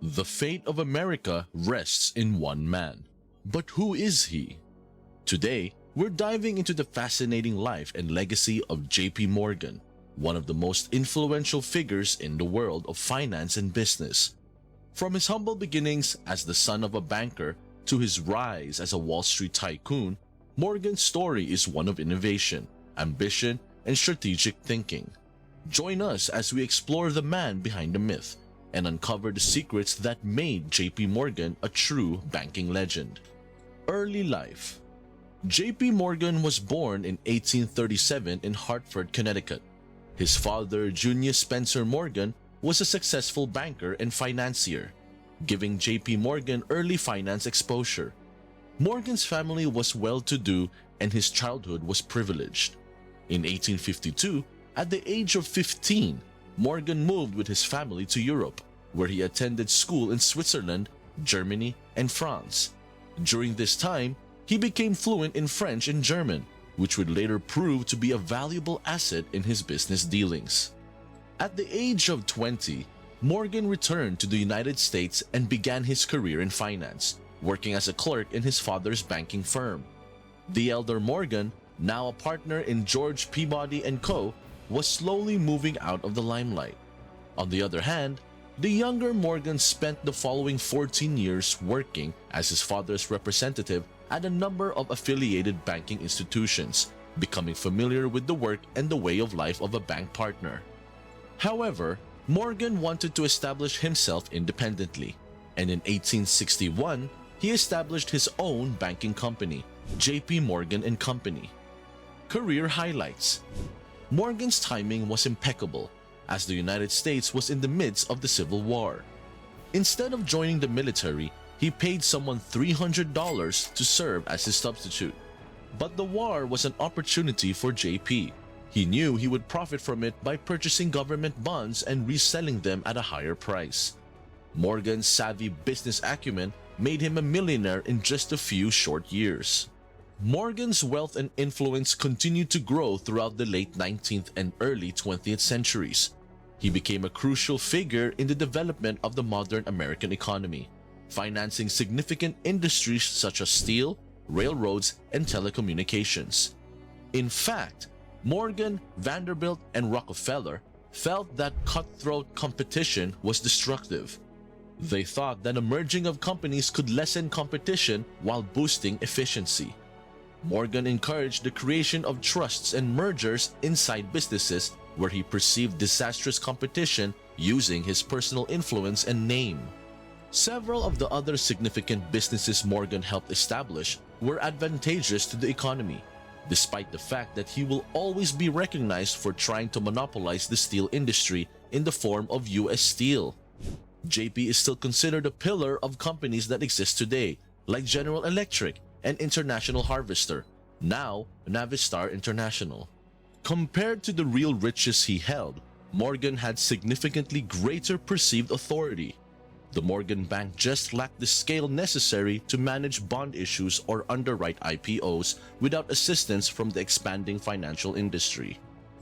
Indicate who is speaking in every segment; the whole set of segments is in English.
Speaker 1: The fate of America rests in one man. But who is he? Today, we're diving into the fascinating life and legacy of J.P. Morgan, one of the most influential figures in the world of finance and business. From his humble beginnings as the son of a banker to his rise as a Wall Street tycoon, Morgan's story is one of innovation, ambition, and strategic thinking. Join us as we explore the man behind the myth and uncover the secrets that made J.P. Morgan a true banking legend. Early life. J.P. Morgan was born in 1837 in Hartford, Connecticut. His father, Junius Spencer Morgan, was a successful banker and financier, giving J.P. Morgan early finance exposure. Morgan's family was well-to-do and his childhood was privileged. In 1852, at the age of 15, Morgan moved with his family to Europe, where he attended school in Switzerland, Germany, and France. During this time, he became fluent in French and German, which would later prove to be a valuable asset in his business dealings. At the age of 20, Morgan returned to the United States and began his career in finance, working as a clerk in his father's banking firm. The elder Morgan, now a partner in George Peabody & Co., was slowly moving out of the limelight. On the other hand, the younger Morgan spent the following 14 years working as his father's representative at a number of affiliated banking institutions, becoming familiar with the work and the way of life of a bank partner. However, Morgan wanted to establish himself independently, and in 1861, he established his own banking company, J.P. Morgan & Company. Career highlights. Morgan's timing was impeccable, as the United States was in the midst of the Civil War. Instead of joining the military, he paid someone $300 to serve as his substitute. But the war was an opportunity for JP. He knew he would profit from it by purchasing government bonds and reselling them at a higher price. Morgan's savvy business acumen made him a millionaire in just a few short years. Morgan's wealth and influence continued to grow throughout the late 19th and early 20th centuries. He became a crucial figure in the development of the modern American economy, financing significant industries such as steel, railroads, and telecommunications. In fact, Morgan, Vanderbilt, and Rockefeller felt that cutthroat competition was destructive. They thought that a merging of companies could lessen competition while boosting efficiency. Morgan encouraged the creation of trusts and mergers inside businesses where he perceived disastrous competition using his personal influence and name. Several of the other significant businesses Morgan helped establish were advantageous to the economy, despite the fact that he will always be recognized for trying to monopolize the steel industry in the form of U.S. Steel. JP is still considered a pillar of companies that exist today, like General Electric and International Harvester, now Navistar International. Compared to the real riches he held, Morgan had significantly greater perceived authority. The Morgan Bank just lacked the scale necessary to manage bond issues or underwrite IPOs without assistance from the expanding financial industry.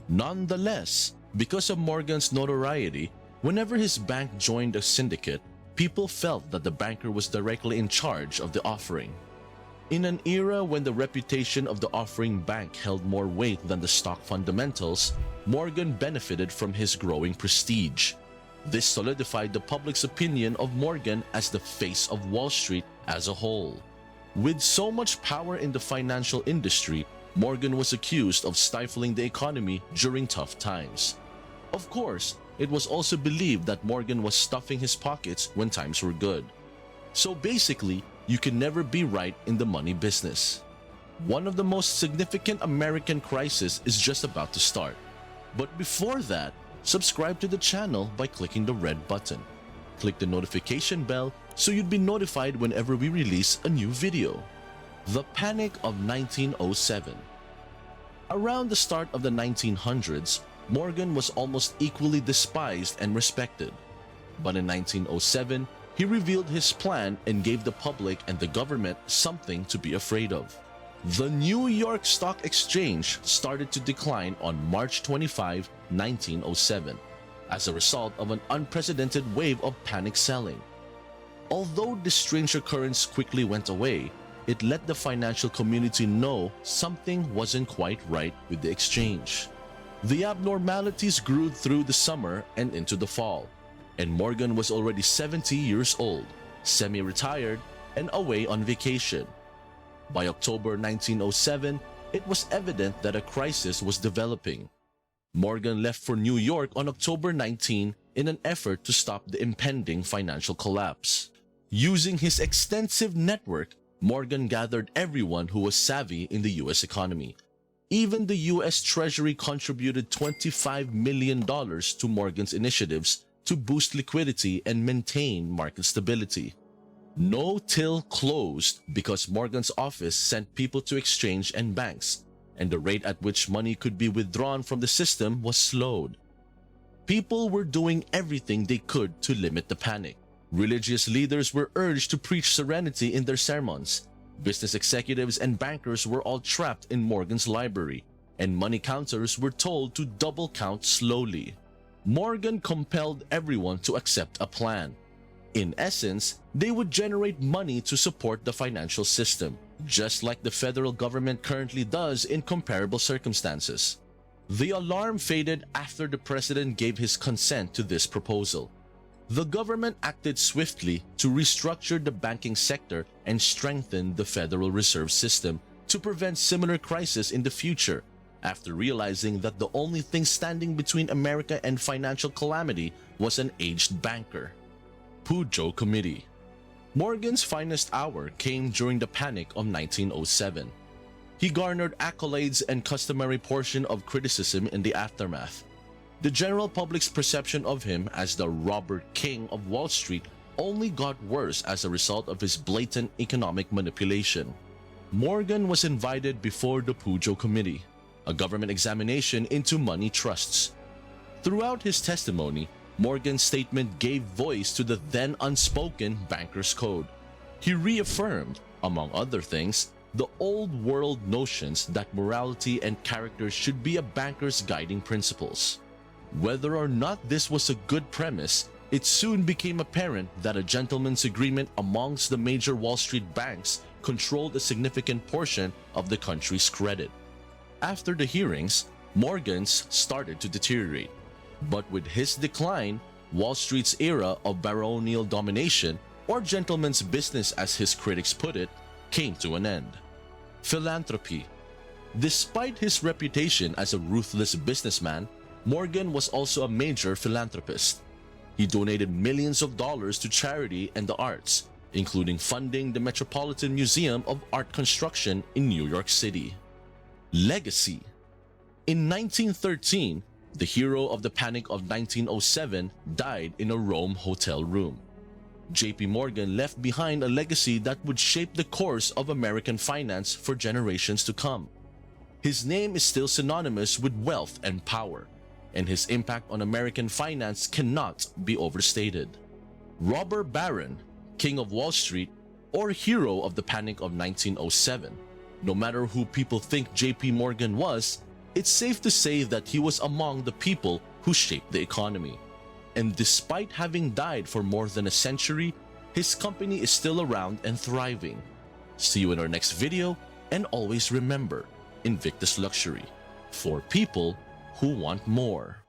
Speaker 1: Nonetheless, because of Morgan's notoriety, whenever his bank joined a syndicate, people felt that the banker was directly in charge of the offering. In an era when the reputation of the offering bank held more weight than the stock fundamentals, Morgan benefited from his growing prestige. This solidified the public's opinion of Morgan as the face of Wall Street as a whole. With so much power in the financial industry, Morgan was accused of stifling the economy during tough times. Of course, it was also believed that Morgan was stuffing his pockets when times were good. So basically, you can never be right in the money business. One of the most significant American crises is just about to start. But before that, subscribe to the channel by clicking the red button. Click the notification bell so you'd be notified whenever we release a new video. The Panic of 1907. Around the start of the 1900s, Morgan was almost equally despised and respected. But in 1907, he revealed his plan and gave the public and the government something to be afraid of. The New York Stock Exchange started to decline on March 25, 1907, as a result of an unprecedented wave of panic selling. Although this strange occurrence quickly went away, it let the financial community know something wasn't quite right with the exchange. The abnormalities grew through the summer and into the fall, and Morgan was already 70 years old, semi-retired, and away on vacation. By October 1907, it was evident that a crisis was developing. Morgan left for New York on October 19 in an effort to stop the impending financial collapse. Using his extensive network, Morgan gathered everyone who was savvy in the US economy. Even the US Treasury contributed $25 million to Morgan's initiatives to boost liquidity and maintain market stability. No till closed because Morgan's office sent people to exchange and banks, and the rate at which money could be withdrawn from the system was slowed. People were doing everything they could to limit the panic. Religious leaders were urged to preach serenity in their sermons. Business executives and bankers were all trapped in Morgan's library, and money counters were told to double count slowly. Morgan compelled everyone to accept a plan. In essence, they would generate money to support the financial system, just like the federal government currently does in comparable circumstances. The alarm faded after the president gave his consent to this proposal. The government acted swiftly to restructure the banking sector and strengthen the Federal Reserve System to prevent similar crises in the future, after realizing that the only thing standing between America and financial calamity was an aged banker. Pujo Committee. Morgan's finest hour came during the Panic of 1907. He garnered accolades and customary portion of criticism in the aftermath. The general public's perception of him as the robber king of Wall Street only got worse as a result of his blatant economic manipulation. Morgan was invited before the Pujo Committee, a government examination into money trusts. Throughout his testimony, Morgan's statement gave voice to the then unspoken banker's code. He reaffirmed, among other things, the old world notions that morality and character should be a banker's guiding principles. Whether or not this was a good premise, it soon became apparent that a gentleman's agreement amongst the major Wall Street banks controlled a significant portion of the country's credit. After the hearings, Morgan's started to deteriorate. But with his decline, Wall Street's era of baronial domination, or gentleman's business as his critics put it, came to an end. Philanthropy. Despite his reputation as a ruthless businessman, Morgan was also a major philanthropist. He donated millions of dollars to charity and the arts, including funding the Metropolitan Museum of Art Construction in New York City. Legacy. In 1913, the hero of the Panic of 1907 died in a Rome hotel room. J.P. Morgan left behind a legacy that would shape the course of American finance for generations to come. His name is still synonymous with wealth and power, and his impact on American finance cannot be overstated. Robber Baron, King of Wall Street, or hero of the Panic of 1907, no matter who people think J.P. Morgan was, it's safe to say that he was among the people who shaped the economy. And despite having died for more than a century, his company is still around and thriving. See you in our next video, and always remember, Invictus Luxury, for people who want more.